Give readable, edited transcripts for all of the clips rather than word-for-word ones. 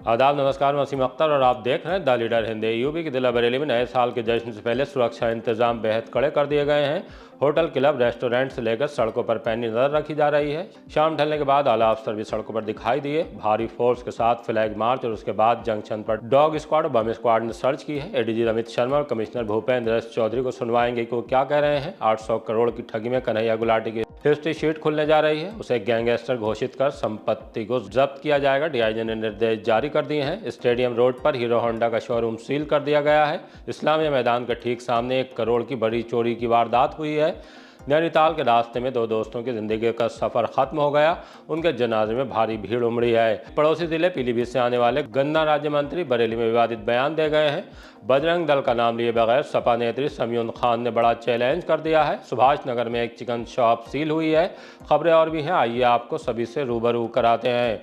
आदाब, नमस्कार। मैं वसीम अख्तर और आप देख रहे हैं द लीडर हिंदी। यूपी के जिला बरेली में नए साल के जश्न से पहले सुरक्षा इंतजाम बेहद कड़े कर दिए गए हैं। होटल, क्लब, रेस्टोरेंट से लेकर सड़कों पर पैनी नजर रखी जा रही है। शाम ढलने के बाद आला अफसर भी सड़कों पर दिखाई दिए। भारी फोर्स के साथ फ्लैग मार्च और उसके बाद जंक्शन पर डॉग स्क्वाड और बम स्क्वाड ने सर्च की है। एडीजी रमित शर्मा और कमिश्नर भूपेंद्र एस चौधरी को सुनवाएंगे कि वो क्या कह रहे हैं। 800 करोड़ की ठगी में कन्हैया गुलाटी की हिस्ट्री शीट खुलने जा रही है। उसे गैंगस्टर घोषित कर संपत्ति को जब्त किया जाएगा। डीआईजी ने निर्देश जारी कर दिए हैं। स्टेडियम रोड पर हीरो होंडा का शोरूम सील कर दिया गया है। इस्लामिया मैदान के ठीक सामने 1 करोड़ की बड़ी चोरी की वारदात हुई है। नैनीताल के रास्ते में 2 दोस्तों की जिंदगी का सफर खत्म हो गया। उनके जनाजे में भारी भीड़ उमड़ी है। पड़ोसी जिले पीलीभीत से आने वाले गन्ना राज्य मंत्री बरेली में विवादित बयान दे गए हैं। बजरंग दल का नाम लिए बगैर सपा नेत्री समयून खान ने बड़ा चैलेंज कर दिया है। सुभाष नगर में एक चिकन शॉप सील हुई है। खबरें और भी हैं, आइए आपको सभी से रूबरू कराते हैं।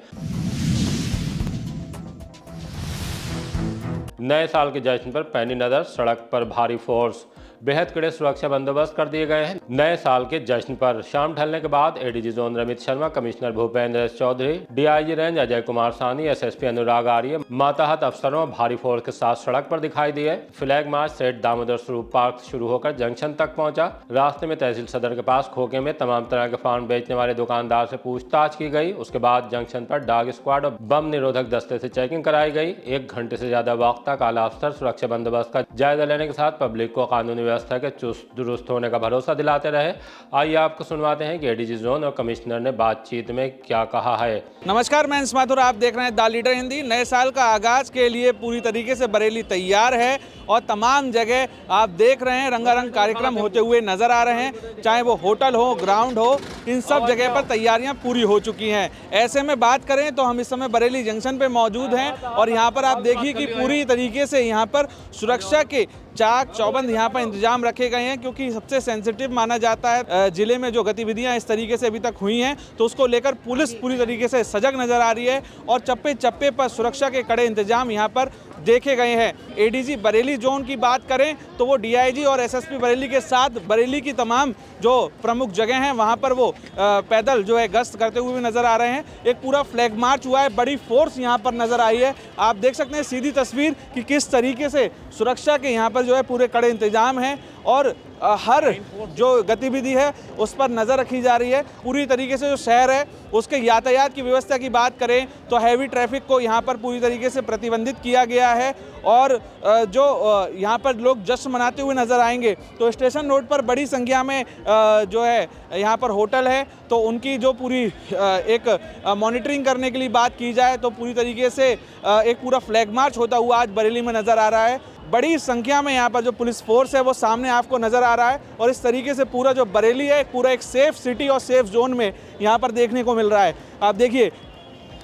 नए साल के जश्न पर पैनी नजर, सड़क पर भारी फोर्स, बेहद कड़े सुरक्षा बंदोबस्त कर दिए गए हैं। नए साल के जश्न पर शाम ढलने के बाद ADG zone Ramit Sharma, commissioner Bhupendra S Chaudhary, DIG range Ajay Kumar Saini, SSP Anurag Arya, माताहत अफसरों भारी फोर्स के साथ सड़क पर दिखाई दिए। फ्लैग मार्च सेठ दामोदर स्वरूप पार्क शुरू होकर जंक्शन तक पहुंचा। रास्ते में तहसील सदर के पास खोखे में तमाम तरह के फार्म बेचने वाले दुकानदार से पूछताछ की गई। उसके बाद जंक्शन पर डॉग स्क्वाड और बम निरोधक दस्ते से चेकिंग कराई गई। 1 घंटे से ज्यादा वक्त तक आला अफसर सुरक्षा बंदोबस्त का जायजा लेने के साथ पब्लिक को कानूनी व्यवस्था के चुस्त दुरुस्त होने का भरोसा दिलाते रहे। आइए आपको सुनवाते हैं कि एडीजी जोन और कमिश्नर ने बातचीत में क्या कहा है। नमस्कार, मैं माथुर, आप देख रहे हैं द लीडर हिंदी। नए साल का आगाज के लिए पूरी तरीके से बरेली तैयार है और तमाम जगह आप देख रहे हैं रंगारंग कार्यक्रम होते हुए नजर आ रहे हैं। चाहे वो होटल हो, ग्राउंड हो, इन सब जगह पर तैयारियां पूरी हो चुकी हैं। ऐसे में बात करें तो हम इस समय बरेली जंक्शन पे मौजूद हैं और यहाँ पर आप देखिए कि पूरी तरीके से यहाँ पर सुरक्षा के चाक चौबंद यहाँ पर इंतजाम रखे गए हैं, क्योंकि सबसे सेंसिटिव माना जाता है जिले में जो गतिविधियां इस तरीके से अभी तक हुई हैं, तो उसको लेकर पुलिस पूरी तरीके से सजग नजर आ रही है और चप्पे चप्पे पर सुरक्षा के कड़े इंतजाम यहाँ पर देखे गए हैं। एडीजी बरेली जोन की बात करें तो वो डीआईजी और एसएसपी बरेली के साथ बरेली की तमाम जो प्रमुख जगह हैं वहाँ पर वो पैदल जो है गश्त करते हुए नजर आ रहे हैं। एक पूरा फ्लैग मार्च हुआ है, बड़ी फोर्स यहाँ पर नजर आई है। आप देख सकते हैं सीधी तस्वीर कि किस तरीके से सुरक्षा के यहाँ पर जो है पूरे कड़े इंतजाम हैं और हर जो गतिविधि है उस पर नज़र रखी जा रही है। पूरी तरीके से जो शहर है उसके यातायात की व्यवस्था की बात करें तो हैवी ट्रैफिक को यहाँ पर पूरी तरीके से प्रतिबंधित किया गया है और जो यहाँ पर लोग जश्न मनाते हुए नज़र आएंगे तो स्टेशन रोड पर बड़ी संख्या में जो है यहाँ पर होटल है, तो उनकी जो पूरी एक मॉनिटरिंग करने के लिए बात की जाए तो पूरी तरीके से एक पूरा फ्लैग मार्च होता हुआ आज बरेली में नज़र आ रहा है। बड़ी संख्या में यहाँ पर जो पुलिस फोर्स है वो सामने आपको नज़र आ रहा है और इस तरीके से पूरा जो बरेली है पूरा एक सेफ सिटी और सेफ जोन में यहाँ पर देखने को मिल रहा है। आप देखिए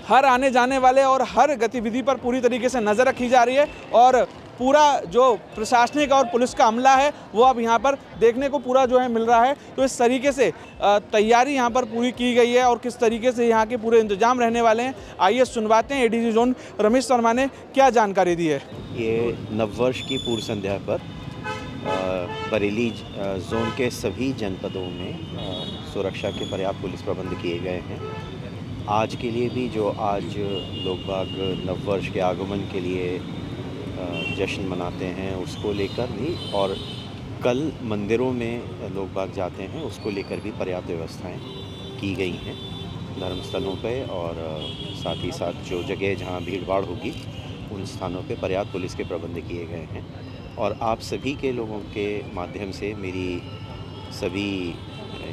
हर आने जाने वाले और हर गतिविधि पर पूरी तरीके से नज़र रखी जा रही है और पूरा जो प्रशासनिक और पुलिस का अमला है वो अब यहाँ पर देखने को पूरा जो है मिल रहा है। तो इस तरीके से तैयारी यहाँ पर पूरी की गई है और किस तरीके से यहाँ के पूरे इंतजाम रहने वाले हैं, आइए सुनवाते हैं एडीजी जोन रमित शर्मा ने क्या जानकारी दी है। ये नववर्ष की पूर्व संध्या पर बरेली जोन के सभी जनपदों में सुरक्षा के पर्याप्त पुलिस प्रबंध किए गए हैं। आज के लिए भी जो आज लोग बाग नववर्ष के आगमन के लिए जश्न मनाते हैं उसको लेकर भी और कल मंदिरों में लोग बाग जाते हैं उसको लेकर भी पर्याप्त व्यवस्थाएं की गई हैं धर्मस्थलों पे और साथ ही साथ जो जगह जहां भीड़ भाड़ होगी उन स्थानों पे पर्याप्त पुलिस के प्रबंध किए गए हैं। और आप सभी के लोगों के माध्यम से मेरी सभी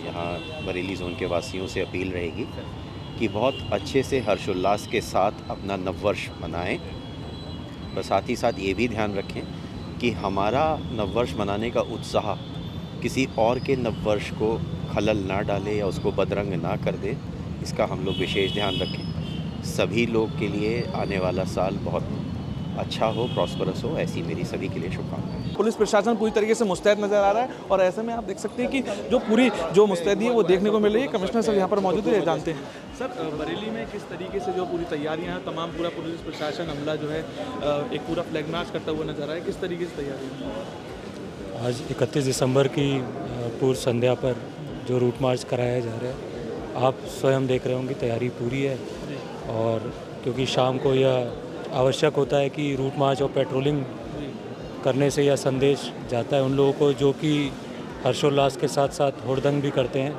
यहाँ बरेली जोन के वासियों से अपील रहेगी कि बहुत अच्छे से हर्षोल्लास के साथ अपना नववर्ष मनाएं। और साथ ही साथ ये भी ध्यान रखें कि हमारा नववर्ष मनाने का उत्साह किसी और के नववर्ष को खलल ना डाले या उसको बदरंग ना कर दे, इसका हम लोग विशेष ध्यान रखें। सभी लोग के लिए आने वाला साल बहुत अच्छा हो, प्रॉस्परस हो, ऐसी मेरी सभी के लिए शुभकामनाएं। पुलिस प्रशासन पूरी तरीके से मुस्तैद नजर आ रहा है और ऐसे में आप देख सकते हैं कि जो पूरी जो मुस्तैदी है वो देखने को मिल रही है। कमिश्नर साहब यहाँ पर मौजूद है, जानते हैं सर बरेली में किस तरीके से जो पूरी तैयारियां हैं, तमाम पूरा पुलिस प्रशासन अमला जो है एक पूरा फ्लैग मार्च करता हुआ नजर आ रहा है, किस तरीके से तैयारी? आज 31 दिसंबर की पूर्व संध्या पर जो रूट मार्च कराया जा रहा है, आप स्वयं देख रहे होंगे तैयारी पूरी है और क्योंकि शाम को यह आवश्यक होता है कि रूट मार्च और पेट्रोलिंग करने से यह संदेश जाता है उन लोगों को जो कि हर्षोल्लास के साथ साथ हुड़दंग भी करते हैं,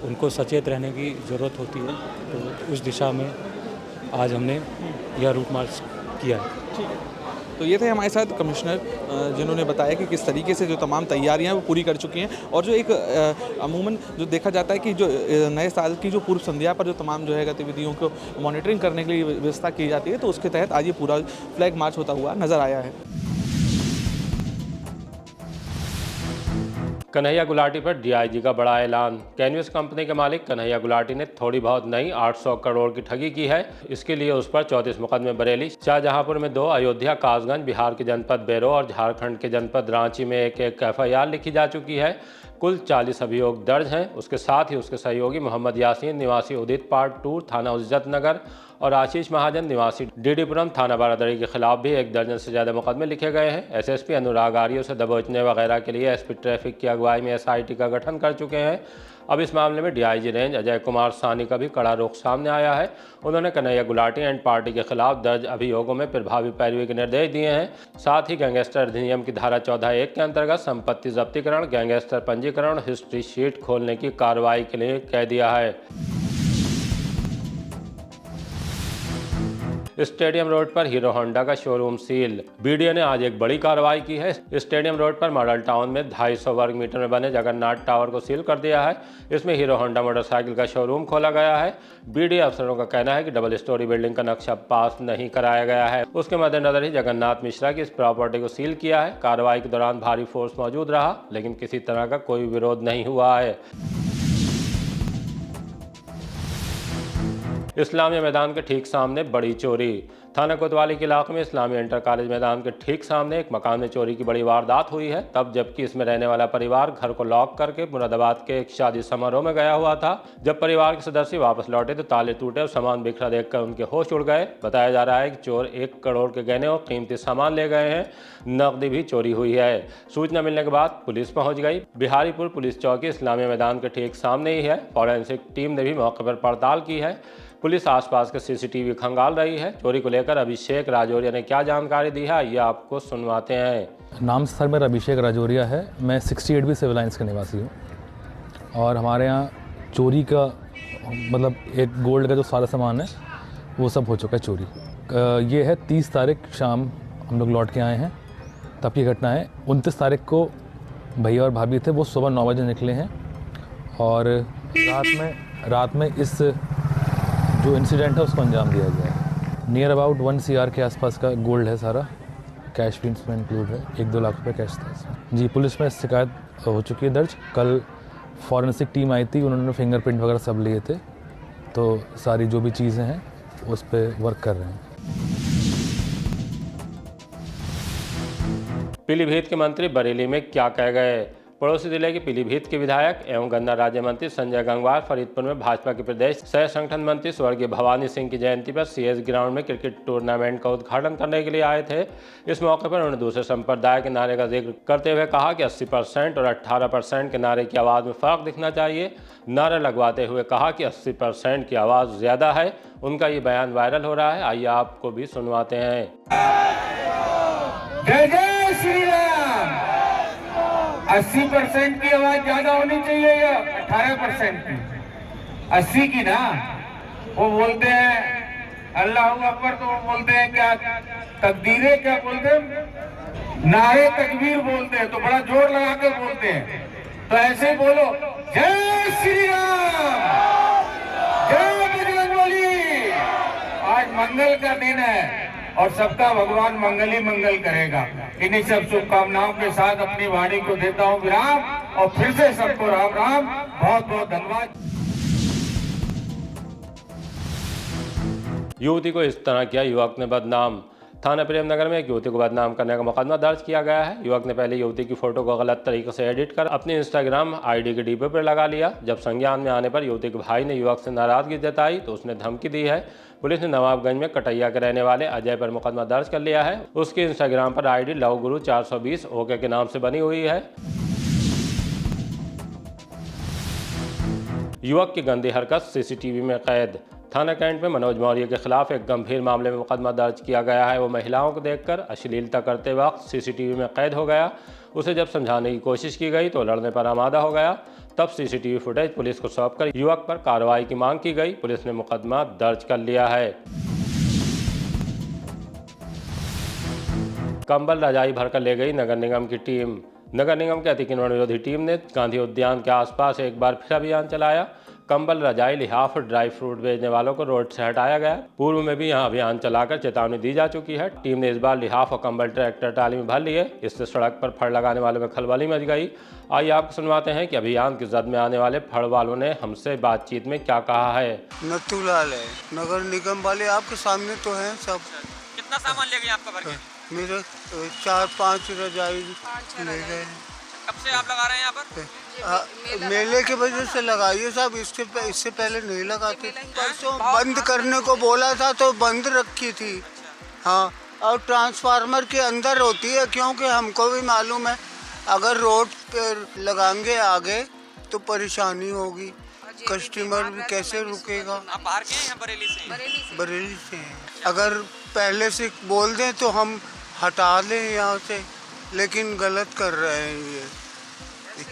उनको सचेत रहने की ज़रूरत होती है। तो उस दिशा में आज हमने यह रूट मार्च किया है। ठीक है, तो ये थे हमारे साथ कमिश्नर जिन्होंने बताया कि किस तरीके से जो तमाम तैयारियां वो पूरी कर चुकी हैं और जो एक अमूमन जो देखा जाता है कि जो नए साल की जो पूर्व संध्या पर जो तमाम जो है गतिविधियों को मॉनिटरिंग करने के लिए व्यवस्था की जाती है, तो उसके तहत आज ये पूरा फ्लैग मार्च होता हुआ नजर आया है। कन्हैया गुलाटी पर डीआईजी का बड़ा ऐलान। कैनविस कंपनी के मालिक कन्हैया गुलाटी ने थोड़ी बहुत नहीं 800 करोड़ की ठगी की है। इसके लिए उस पर 34 मुकदमे बरेली, शाहजहांपुर में 2, अयोध्या, कासगंज, बिहार के जनपद बेरो और झारखंड के जनपद रांची में एक FIR लिखी जा चुकी है। कुल 40 अभियोग दर्ज हैं। उसके साथ ही उसके सहयोगी मोहम्मद यासीन निवासी उदित पार्ट 2 थाना उज्जत नगर और आशीष महाजन निवासी डीडीपुरम थाना बारादरी के खिलाफ भी 1 दर्जन से ज़्यादा मुकदमे लिखे गए हैं। SSP अनुराग आर्य से दबोचने वगैरह के लिए SP ट्रैफिक की अगुवाई में SIT का गठन कर चुके हैं। अब इस मामले में DIG रेंज अजय कुमार सानी का भी कड़ा रुख सामने आया है। उन्होंने कन्हैया गुलाटी एंड पार्टी के खिलाफ दर्ज अभियोगों में प्रभावी पैरवी के निर्देश दिए हैं। साथ ही गैंगस्टर अधिनियम की धारा 14(1) के अंतर्गत संपत्ति जब्तीकरण, गैंगस्टर पंजीकरण, हिस्ट्री शीट खोलने की कार्रवाई के लिए कह दिया है। स्टेडियम रोड पर हीरो होंडा का शोरूम सील। BDA ने आज एक बड़ी कार्रवाई की है। स्टेडियम रोड पर मॉडल टाउन में 250 वर्ग मीटर में बने जगन्नाथ टावर को सील कर दिया है। इसमें हीरो होंडा मोटरसाइकिल का शोरूम खोला गया है। BDA अफसरों का कहना है कि डबल स्टोरी बिल्डिंग का नक्शा पास नहीं कराया गया है। उसके मद्देनजर ही जगन्नाथ मिश्रा की इस प्रॉपर्टी को सील किया है। कार्रवाई के दौरान भारी फोर्स मौजूद रहा, लेकिन किसी तरह का कोई विरोध नहीं हुआ है। इस्लामिया मैदान के ठीक सामने बड़ी चोरी। थाना कोतवाली के इलाके में इस्लामिया इंटर कॉलेज मैदान के ठीक सामने एक मकान में चोरी की बड़ी वारदात हुई है, तब जबकि इसमें रहने वाला परिवार घर को लॉक करके मुरादाबाद के एक शादी समारोह में गया हुआ था। जब परिवार के सदस्य वापस लौटे तो ताले टूटे और सामान बिखरा देखकर उनके होश उड़ गए। बताया जा रहा है कि चोर 1 करोड़ के गहने और कीमती सामान ले गए हैं। नकदी भी चोरी हुई है। सूचना मिलने के बाद पुलिस पहुंच गई। बिहारीपुर पुलिस चौकी इस्लामिया मैदान के ठीक सामने ही है। फॉरेंसिक टीम ने भी मौके पर पड़ताल की है। पुलिस आसपास के CCTV खंगाल रही है। चोरी को लेकर अभिषेक राजौरिया ने क्या जानकारी दी है, ये आपको सुनवाते हैं। नाम सर मेरा अभिषेक राजौरिया है। मैं 68B सिविल लाइन्स का निवासी हूँ और हमारे यहाँ चोरी का मतलब एक गोल्ड का जो सारा सामान है वो सब हो चुका है चोरी। ये है 30 तारीख शाम हम लोग लौट के आए हैं, तब की घटना है। 29 तारीख को भैया और भाभी थे, वो सुबह 9 बजे निकले हैं और रात में इस जो इंसिडेंट है उसको अंजाम दिया गया है। नियर अबाउट 1 CR के आसपास का गोल्ड है, सारा कैश भी इसमें इंक्लूड है। 1-2 लाख रुपए कैश था इसमें। जी, पुलिस में शिकायत हो चुकी है दर्ज। कल फॉरेंसिक टीम आई थी, उन्होंने फिंगरप्रिंट वगैरह सब लिए थे, तो सारी जो भी चीज़ें हैं उस पर वर्क कर रहे हैं। पीलीभीत के मंत्री बरेली में क्या कह गए। पड़ोसी जिले के पीलीभीत के विधायक एवं गन्ना राज्य मंत्री संजय गंगवार फरीदपुर में भाजपा के प्रदेश सह संगठन मंत्री स्वर्गीय भवानी सिंह की जयंती पर CS ग्राउंड में क्रिकेट टूर्नामेंट का उद्घाटन करने के लिए आए थे। इस मौके पर उन्होंने दूसरे संप्रदाय के नारे का जिक्र करते हुए कहा कि 80% और 18% के नारे की आवाज़ में फ़र्क दिखना चाहिए। नारा लगवाते हुए कहा कि 80% की आवाज़ ज़्यादा है। उनका ये बयान वायरल हो रहा है, आइए आपको भी सुनवाते हैं। जय जय श्री राम। 80% की आवाज ज्यादा होनी चाहिए या 18% की? 80 की ना। वो बोलते हैं अल्लाह अकबर, तो वो बोलते हैं क्या तकदीरे, क्या बोलते हैं नारे तकबीर बोलते हैं, तो बड़ा जोर लगा कर बोलते हैं। तो ऐसे ही बोलो, जय श्री राम, जय बजरंगबली। आज मंगल का दिन है और सबका भगवान मंगल ही मंगल करेगा। इन्हीं सब शुभकामनाओं के साथ अपनी वाणी को देता हूँ विराम और फिर से सबको राम राम। बहुत बहुत धन्यवाद। युवती को इस तरह किया युवक ने बदनाम। थाना प्रेमनगर में एक युवती को बदनाम करने का मुकदमा दर्ज किया गया है। युवक ने पहले युवती की फोटो को गलत तरीके से एडिट कर अपने Instagram ID के डिब्बे पर लगा लिया। जब संज्ञान में आने पर युवती के भाई ने युवक से नाराजगी जताई तो उसने धमकी दी है। पुलिस ने नवाबगंज में कटैया के रहने वाले अजय पर मुकदमा दर्ज कर लिया है। उसकी Instagram पर ID लवगुरु 420 ओके के नाम से बनी हुई है। युवक की गंदी हरकत CCTV में कैद। थाना कैंट में मनोज मौर्य के खिलाफ एक गंभीर मामले में मुकदमा दर्ज किया गया है। वो महिलाओं को देखकर अश्लीलता करते वक्त सीसीटीवी में कैद हो गया। उसे जब समझाने की कोशिश की गई तो लड़ने पर आमादा हो गया। तब सीसीटीवी फुटेज पुलिस को सौंपकर युवक पर कार्रवाई की मांग की गई। पुलिस ने मुकदमा दर्ज कर लिया है। कंबल रजाई भरकर ले गई नगर निगम की टीम। नगर निगम की अतिक्रमण विरोधी टीम ने गांधी उद्यान के आसपास एक बार फिर अभियान चलाया। कंबल रजाई लिहाफ और ड्राई फ्रूट बेचने वालों को रोड से हटाया गया। पूर्व में भी यहां अभियान चलाकर चेतावनी दी जा चुकी है। टीम ने इस बार लिहाफ और कंबल ट्रैक्टर ट्राली में भर लिए। इससे सड़क पर फड़ लगाने वालों में खलबली मच गई। आइए आपको सुनवाते हैं कि अभियान की जद में आने वाले फड़ वालों ने हमसे बातचीत में क्या कहा है। नथुलाल है, नगर निगम वाले आपके सामने तो हैं सब। कितना सामान ले गए आपका भर के? मेरे 4-5 रजाई ले गए। कब से आप लगा रहे हैं यहाँ पर? मेले की वजह से लगाइए साहब, इससे पहले नहीं लगाते। परसों बंद करने को बोला था तो बंद रखी थी। हाँ, और ट्रांसफार्मर के अंदर होती है, क्योंकि हमको भी मालूम है अगर रोड पर लगाएंगे आगे तो परेशानी होगी, कस्टमर भी कैसे रुकेगा। आप बाहर के हैं या बरेली से? बरेली से हैं। अगर पहले से बोल दें तो हम हटा लें यहाँ से, लेकिन गलत कर रहे हैं ये,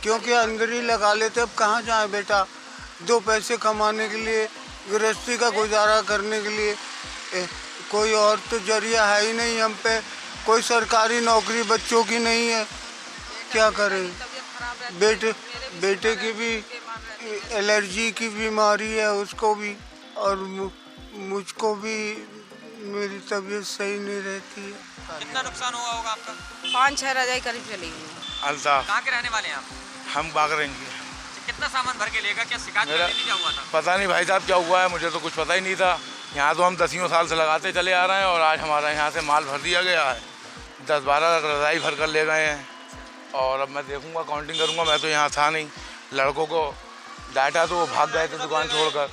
क्योंकि अंदर ही लगा लेते। अब कहाँ जाए बेटा, 2 पैसे कमाने के लिए, गृहस्थी का गुजारा करने के लिए कोई और तो जरिया है ही नहीं हम पे। कोई सरकारी नौकरी बच्चों की नहीं है, क्या करें। बेटे की भी एलर्जी की बीमारी है, उसको भी, और मुझको भी मेरी तबीयत सही नहीं रहती है। कितना नुकसान हुआ होगा आपका? 5-6 रजाई करीब चली गई। अल्ताफ। कहाँ के रहने वाले हैं आप? हम बागरेंगे। कितना सामान भर के लेगा? क्या शिकायत करने नहीं क्या हुआ था? पता नहीं भाई साहब क्या हुआ है, मुझे तो कुछ पता ही नहीं था। यहाँ तो हम 10 साल से लगाते चले आ रहे हैं और आज हमारा यहाँ से माल भर दिया गया है। 10-12 रजाई भर कर ले गए हैं और अब मैं देखूँगा, काउंटिंग करूँगा। मैं तो यहाँ था नहीं, लड़कों को डाटा तो वो भाग गए थे दुकान छोड़कर।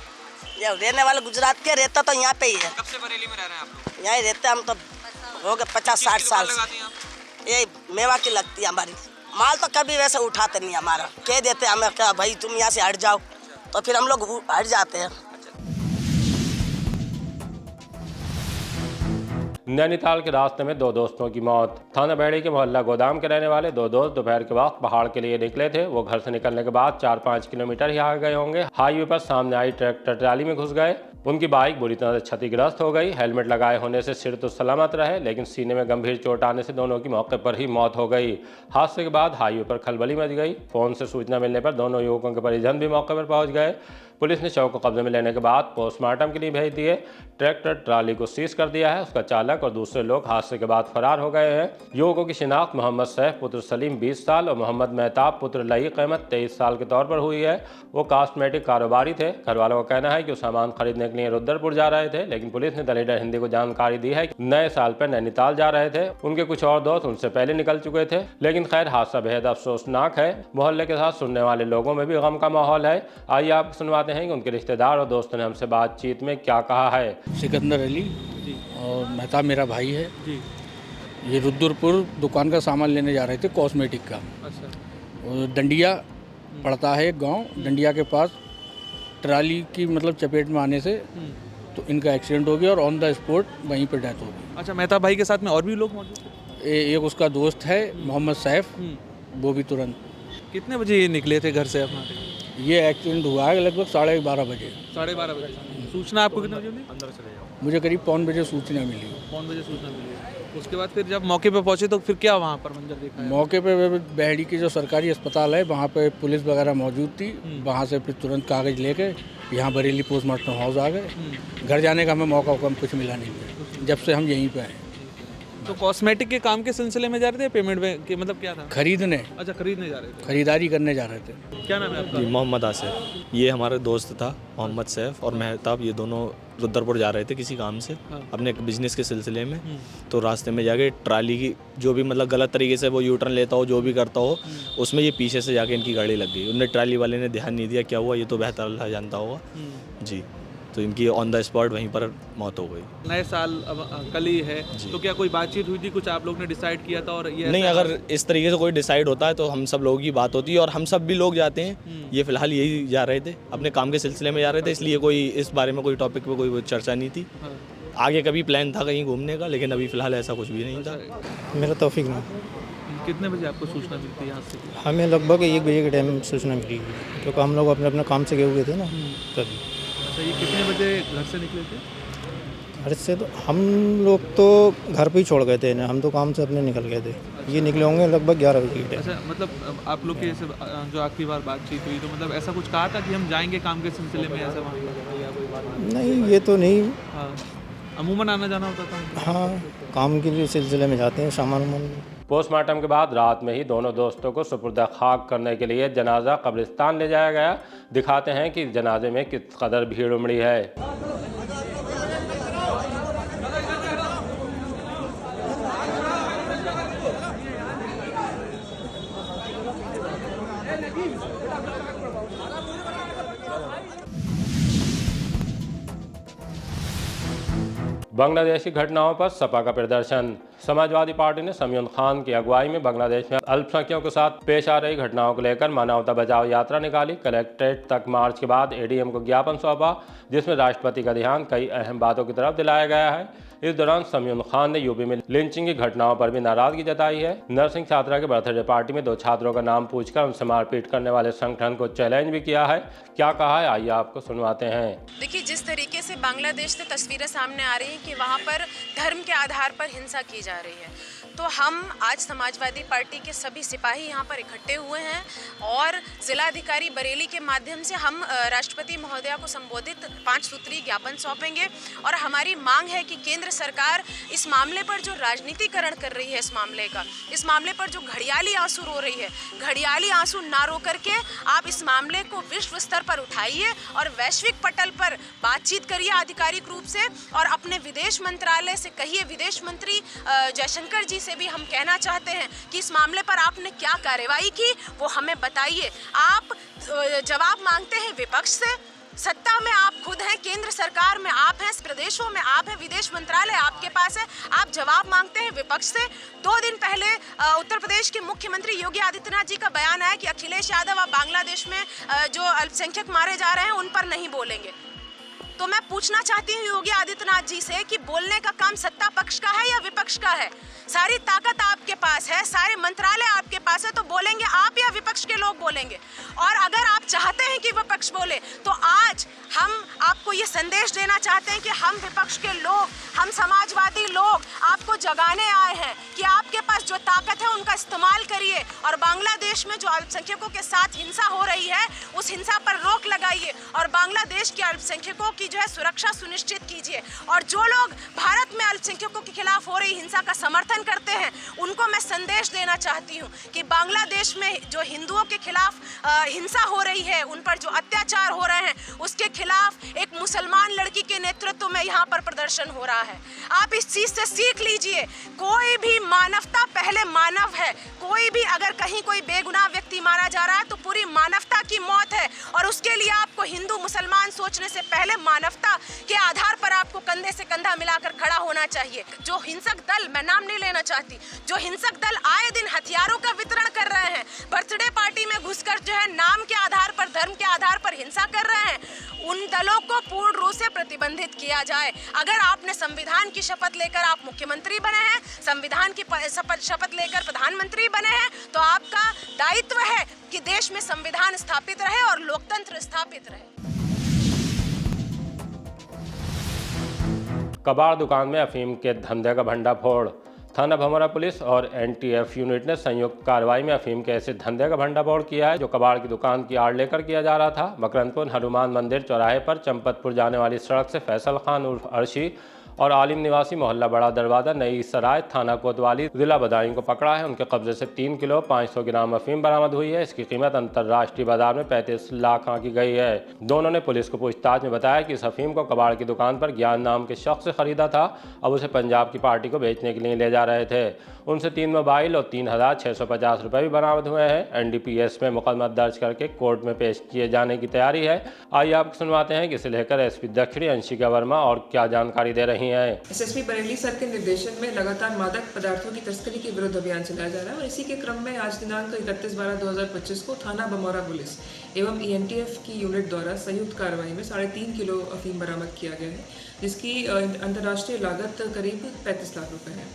ये रहने वाले गुजरात के, रहता तो यहाँ पे ही है। कब से बरेली में रह रहे हैं आप लोग? यहाँ रहते हम तो हो गए 50-60 साल से। लगाती हैं आप? ये मेवा की लगती है हमारी। माल तो कभी वैसे उठाते नहीं, हमारा कह देते हमें क्या भाई तुम यहाँ से हट जाओ, तो फिर हम लोग हट जाते हैं। नैनीताल के रास्ते में 2 दोस्तों की मौत। थाना बैड़ी के मोहल्ला गोदाम के रहने वाले 2 दोस्त दोपहर के वक्त पहाड़ के लिए निकले थे। वो घर से निकलने के बाद 4-5 किलोमीटर ही आगे गए होंगे। हाईवे पर सामने आई ट्रैक्टर ट्राली में घुस गए। उनकी बाइक बुरी तरह से क्षतिग्रस्त हो गई। हेलमेट लगाए होने से सिर तो सलामत रहे, लेकिन सीने में गंभीर चोट आने से दोनों की मौके पर ही मौत हो गई। हादसे के बाद हाईवे पर खलबली मच गई। फोन से सूचना मिलने पर दोनों युवकों के परिजन भी मौके पर पहुंच गए। पुलिस ने शव को कब्जे में लेने के बाद पोस्टमार्टम के लिए भेज दिए। ट्रैक्टर ट्राली को सीज कर दिया है। उसका चालक और दूसरे लोग हादसे के बाद फरार हो गए हैं। युवकों की शिनाख्त मोहम्मद सैफ पुत्र सलीम 20 साल और मोहम्मद मेहताब पुत्र लईक अहमद 23 साल के तौर पर हुई है। वो कॉस्मेटिक कारोबारी थे। घर वालों का कहना है कि वो सामान खरीदने के लिए रुद्रपुर जा रहे थे, लेकिन पुलिस ने द लीडर हिंदी को जानकारी दी है कि नए साल पर नैनीताल जा रहे थे। उनके कुछ और दोस्त उनसे पहले निकल चुके थे, लेकिन खैर हादसा बेहद अफसोसनाक है। मोहल्ले के साथ सुनने वाले लोगों में भी गम का माहौल है। आइए आप सुनवाते हैं कि उनके रिश्तेदार और दोस्तों ने हमसे बातचीत में क्या कहा है। सिकंदर अली और मेहताब मेरा भाई है जी। ये रुद्रपुर दुकान का सामान लेने जा रहे थे, कॉस्मेटिक का। अच्छा। और डंडिया पड़ता है एक गांव, डंडिया के पास ट्राली की मतलब चपेट में आने से तो इनका एक्सीडेंट हो गया और ऑन द स्पॉट वहीं पर डेथ हो गई। अच्छा, मेहताब भाई के साथ में और भी लोग मौजूद थे? एक उसका दोस्त है मोहम्मद सैफ, वो भी तुरंत। कितने बजे ये निकले थे घर से अपना? ये एक्सीडेंट हुआ है लगभग 12:30 बजे। 12:30 बजे। सूचना आपको कितने बजे मिली? अंदर चले जाओ। मुझे करीब 5 बजे सूचना मिली। 5 बजे सूचना मिली। उसके बाद फिर जब मौके पे पहुंचे तो फिर क्या वहाँ पर मंजर देखा है? मौके पे बैड़ी की जो सरकारी अस्पताल है वहाँ पे पुलिस वगैरह मौजूद थी। वहाँ से फिर तुरंत कागज़ लेके यहाँ बरेली पोस्टमार्टम हाउस आ गए। घर जाने का हमें मौका कुछ मिला नहीं जब से हम यहीं पे आए। तो कॉस्मेटिक के काम के सिलसिले में जा रहे थे, पेमेंट में कि मतलब क्या था? खरीदने। अच्छा, खरीदने जा रहे थे, खरीदारी करने जा रहे थे। क्या नाम है आपका? मोहम्मद आसिफ। ये हमारे दोस्त था मोहम्मद सैफ और मेहताब। ये दोनों रुद्रपुर जा रहे थे किसी काम से, अपने बिजनेस के सिलसिले में। तो रास्ते में जाके ट्राली की जो भी मतलब गलत तरीके से वो यू टर्न लेता हो, जो भी करता हो, उसमें ये पीछे से जाके इनकी गाड़ी लग गई। उनने ट्राली वाले ने ध्यान नहीं दिया, क्या हुआ ये तो बेहतर अल्लाह जानता होगा जी। तो इनकी ऑन द स्पॉट वहीं पर मौत हो गई। नए साल अब कल ही है, तो क्या कोई बातचीत हुई थी, कुछ आप लोग ने डिसाइड किया था? और ये नहीं, अगर इस तरीके से कोई डिसाइड होता है तो हम सब लोगों की बात होती है और हम सब भी लोग जाते हैं। ये फिलहाल यही जा रहे थे, अपने काम के सिलसिले में जा रहे थे, इसलिए कोई इस बारे में कोई टॉपिक पे कोई चर्चा नहीं थी। आगे कभी प्लान था कहीं घूमने का, लेकिन अभी फ़िलहाल ऐसा कुछ भी नहीं था। मेरा तौफीक ना। कितने बजे आपको सूचना मिलती है यहाँ से? हमें लगभग 1 बजे के टाइम सूचना मिली, क्योंकि हम लोग अपने अपने काम से गए हुए थे ना तभी। अच्छा, ये कितने बजे घर से निकले थे? घर से तो हम लोग तो घर पे ही छोड़ गए थे ना, हम तो काम से अपने निकल गए थे। ये निकले होंगे लगभग 11 बजे के टाइम। अच्छा, मतलब आप लोग के जो आखिरी बार बातचीत हुई तो मतलब ऐसा कुछ कहा था कि हम जाएंगे काम के सिलसिले में, ऐसा वहाँ? नहीं, ये तो नहीं। हाँ, अमूमन आना जाना होता था? हाँ, काम के लिए सिलसिले में जाते हैं सामान। पोस्टमार्टम के बाद रात में ही दोनों दोस्तों को सुपुर्द खाक करने के लिए जनाजा कब्रिस्तान ले जाया गया। दिखाते हैं कि जनाजे में किस कदर भीड़ उमड़ी है। बांग्लादेशी घटनाओं पर सपा का प्रदर्शन। समाजवादी पार्टी ने समीउन खान की अगुवाई में बांग्लादेश में अल्पसंख्यकों के साथ पेश आ रही घटनाओं को लेकर मानवता बचाओ यात्रा निकाली। कलेक्ट्रेट तक मार्च के बाद एडीएम को ज्ञापन सौंपा, जिसमें राष्ट्रपति का ध्यान कई अहम बातों की तरफ दिलाया गया है। इस दौरान समीउन खान ने यूपी में लिंचिंग की घटनाओं पर भी नाराजगी जताई है। नर्सिंग छात्रा के बर्थडे पार्टी में 2 छात्रों का नाम पूछकर उनसे मारपीट करने वाले संगठन को चैलेंज भी किया है। क्या कहा है, आइए आपको सुनवाते हैं। देखिए, जिस तरीके से बांग्लादेश से तस्वीरें सामने आ रही हैं कि वहाँ पर धर्म के आधार पर हिंसा की जा रही है, तो हम आज समाजवादी पार्टी के सभी सिपाही यहाँ पर इकट्ठे हुए हैं और जिलाधिकारी बरेली के माध्यम से हम राष्ट्रपति महोदया को संबोधित 5 सूत्री ज्ञापन सौंपेंगे। और हमारी मांग है कि केंद्र सरकार इस मामले पर जो राजनीतिकरण कर रही है, इस मामले पर जो घड़ियाली आंसू रो रही है, घड़ियाली आंसू ना रो करके आप इस मामले को विश्व स्तर पर उठाइए और वैश्विक पटल पर बातचीत करिए आधिकारिक रूप से। और अपने विदेश मंत्रालय से कहिए, विदेश मंत्री जयशंकर जी से भी हम कहना चाहते हैं कि इस मामले पर आपने क्या कार्रवाई की वो हमें बताइए। आप जवाब मांगते हैं विपक्ष से, सत्ता में आप खुद हैं, केंद्र सरकार में आप हैं, प्रदेशों में आप हैं, विदेश मंत्रालय आपके पास है, आप जवाब मांगते हैं विपक्ष से। 2 दिन पहले उत्तर प्रदेश के मुख्यमंत्री योगी आदित्यनाथ जी का बयान आया कि अखिलेश यादव अब बांग्लादेश में जो अल्पसंख्यक मारे जा रहे हैं उन पर नहीं बोलेंगे। तो मैं पूछना चाहती हूँ योगी आदित्यनाथ जी से कि बोलने का काम सत्ता पक्ष का है या विपक्ष का है? सारी ताकत आपके पास है, सारे मंत्रालय आपके पास है, तो बोलेंगे आप या विपक्ष के लोग बोलेंगे? और अगर आप चाहते हैं कि विपक्ष बोले तो आज हम आपको ये संदेश देना चाहते हैं कि हम विपक्ष के लोग, हम समाजवादी लोग आपको जगाने आए हैं कि आपके पास जो ताकत है उनका इस्तेमाल करिए और बांग्लादेश में जो अल्पसंख्यकों के साथ हिंसा हो रही है उस हिंसा पर रोक लगाइए और बांग्लादेश के अल्पसंख्यकों की जो है सुरक्षा सुनिश्चित कीजिए। और जो लोग भारत में अल्पसंख्यकों के खिलाफ हो रही हिंसा का समर्थन करते हैं उनको मैं संदेश देना चाहती हूँ कि बांग्लादेश में जो हिंदुओं के खिलाफ हिंसा हो रही है, उन पर जो अत्याचार हो रहे हैं, उसके खिलाफ एक मुसलमान लड़की के नेतृत्व में यहाँ पर प्रदर्शन हो रहा है। आप इस चीज से सीख लीजिए, कोई भी मानवता पहले मानव है। कोई भी अगर कहीं कोई बेगुनाह व्यक्ति मारा जा रहा है तो पूरी मानवता की मौत है और उसके लिए आपको हिंदू मुसलमान सोचने से पहले मानवता के आधार पर आपको कंधे से कंधा मिलाकर खड़ा होना चाहिए। जो हिंसक दल, मैं नाम नहीं लेना चाहती, जो हिंसक दल आए दिन हथियारों का वितरण कर रहे हैं, बर्थडे पार्टी में घुसकर जो है नाम के आधार पर, धर्म के आधार पर हिंसा कर रहे हैं, उन दलों को पूर्ण रूप से प्रतिबंधित किया जाए। अगर आपने संविधान की शपथ लेकर आप मुख्यमंत्री बने हैं, संविधान की शपथ लेकर प्रधानमंत्री बने हैं, तो आपका दायित्व है कि देश में संविधान स्थापित रहे और लोकतंत्र स्थापित रहे। कबाड़ दुकान में अफीम के धंधे का भंडाफोड़। थाना भमरा पुलिस और एनटीएफ यूनिट ने संयुक्त कार्रवाई में अफीम के ऐसे धंधे का भंडाफोड़ किया है जो कबाड़ की दुकान की आड़ लेकर किया जा रहा था। मकरंदपुर हनुमान मंदिर चौराहे पर चंपतपुर जाने वाली सड़क से फैसल खान उर्फ अर्शी और आलिम निवासी मोहल्ला बड़ा दरवाजा नई सराय थाना कोतवाली जिला बदायूं को पकड़ा है। उनके कब्जे से 3 किलो 500 ग्राम अफीम बरामद हुई है। इसकी कीमत अंतर्राष्ट्रीय बाजार में 35 लाख आंकी गई है। दोनों ने पुलिस को पूछताछ में बताया कि इस अफीम को कबाड़ की दुकान पर ज्ञान नाम के शख्स से खरीदा था। अब उसे पंजाब की पार्टी को बेचने के लिए ले जा रहे थे। उनसे 3 मोबाइल और 3,650 रुपये भी बरामद हुए हैं। एनडीपीएस में मुकदमा दर्ज करके कोर्ट में पेश किए जाने की तैयारी है। आइए आपको सुनवाते हैं कि इसे लेकर एसपी दक्षिणी अंशिका वर्मा और क्या जानकारी दे रही हैं। एसएसपी बरेली सर के निर्देशन में लगातार मादक पदार्थों की तस्करी के विरुद्ध अभियान चलाया जा रहा है और इसी के क्रम में आज दिनांक 31/12/2025 को थाना बमौरा पुलिस एवं ईएनटीएफ की यूनिट द्वारा संयुक्त कार्रवाई में 3.5 किलो अफीम बरामद किया गया है, जिसकी अंतर्राष्ट्रीय लागत करीब 35 लाख रुपए है।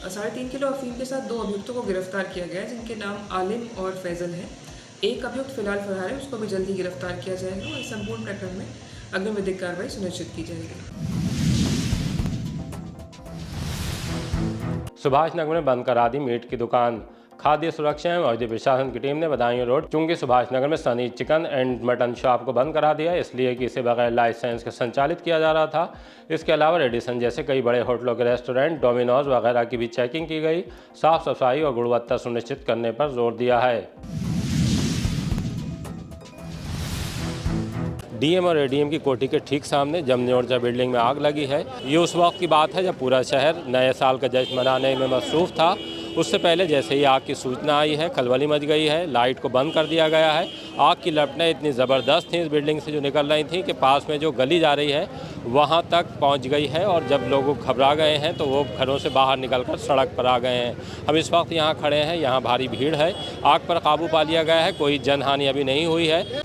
3.5 किलो अफीम के साथ 2 अभियुक्तों को गिरफ्तार किया गया है, जिनके नाम आलिम और फैजल है। एक अभियुक्त फिलहाल फरार है, उसको भी जल्दी गिरफ्तार किया जाएगा और संपूर्ण प्रकरण में अग्रिम विधिक कार्रवाई सुनिश्चित की जाएगी। सुभाष नगर में बंद करा दी मीट की दुकान। खाद्य सुरक्षा एवं औषधि प्रशासन की टीम ने बदायूं रोड चुंगी सुभाष नगर में Sunny chicken and mutton shop को बंद करा दिया, इसलिए कि इसे बगैर लाइसेंस के संचालित किया जा रहा था। इसके अलावा रेडिसन जैसे कई बड़े होटलों के रेस्टोरेंट, डोमिनोज वगैरह की भी चेकिंग की गई। साफ सफाई और गुणवत्ता सुनिश्चित करने पर जोर दिया है। डीएम और एडीएम की कोठी के ठीक सामने जमनी ऊर्जा बिल्डिंग में आग लगी है। ये उस वक्त की बात है जब पूरा शहर नए साल का जश्न मनाने में मसरूफ था। उससे पहले जैसे ही आग की सूचना आई है, खलबली मच गई है। लाइट को बंद कर दिया गया है। आग की लपटें इतनी ज़बरदस्त थी इस बिल्डिंग से जो निकल रही थी कि पास में जो गली जा रही है वहाँ तक पहुँच गई है और जब लोग घबरा गए हैं तो वो घरों से बाहर निकलकर सड़क पर आ गए हैं। हम इस वक्त यहाँ खड़े हैं, यहाँ भारी भीड़ है। आग पर काबू पा लिया गया है, कोई जनहानि अभी नहीं हुई है।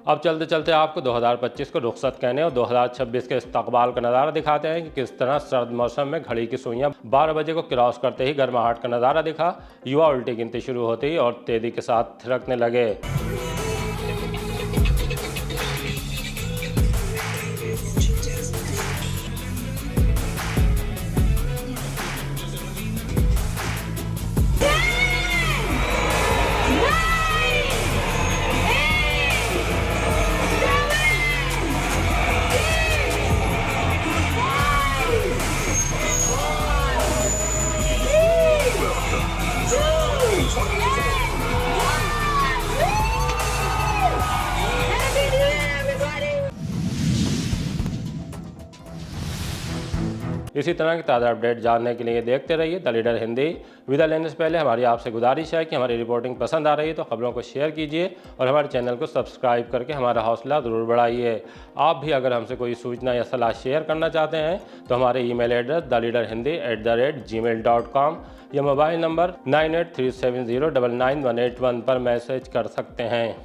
अब चलते चलते आपको 2025 को रुखसत कहने और 2026 के इस्तकबाल का नज़ारा दिखाते हैं कि किस तरह सर्द मौसम में घड़ी की सुइयां 12 बजे को क्रॉस करते ही गर्माहट का नज़ारा दिखा। युवा उल्टी गिनती शुरू होती और तेजी के साथ थिरकने लगे। इसी तरह की ताज़ा अपडेट जानने के लिए देखते रहिए द लीडर हिंदी। विदा लेने से पहले हमारी आपसे गुजारिश है कि हमारी रिपोर्टिंग पसंद आ रही है तो खबरों को शेयर कीजिए और हमारे चैनल को सब्सक्राइब करके हमारा हौसला ज़रूर बढ़ाइए। आप भी अगर हमसे कोई सूचना या सलाह शेयर करना चाहते हैं तो हमारे ईमेल एड्रेस theleaderhindi@gmail.com या मोबाइल नंबर 9837099181 पर मैसेज कर सकते हैं।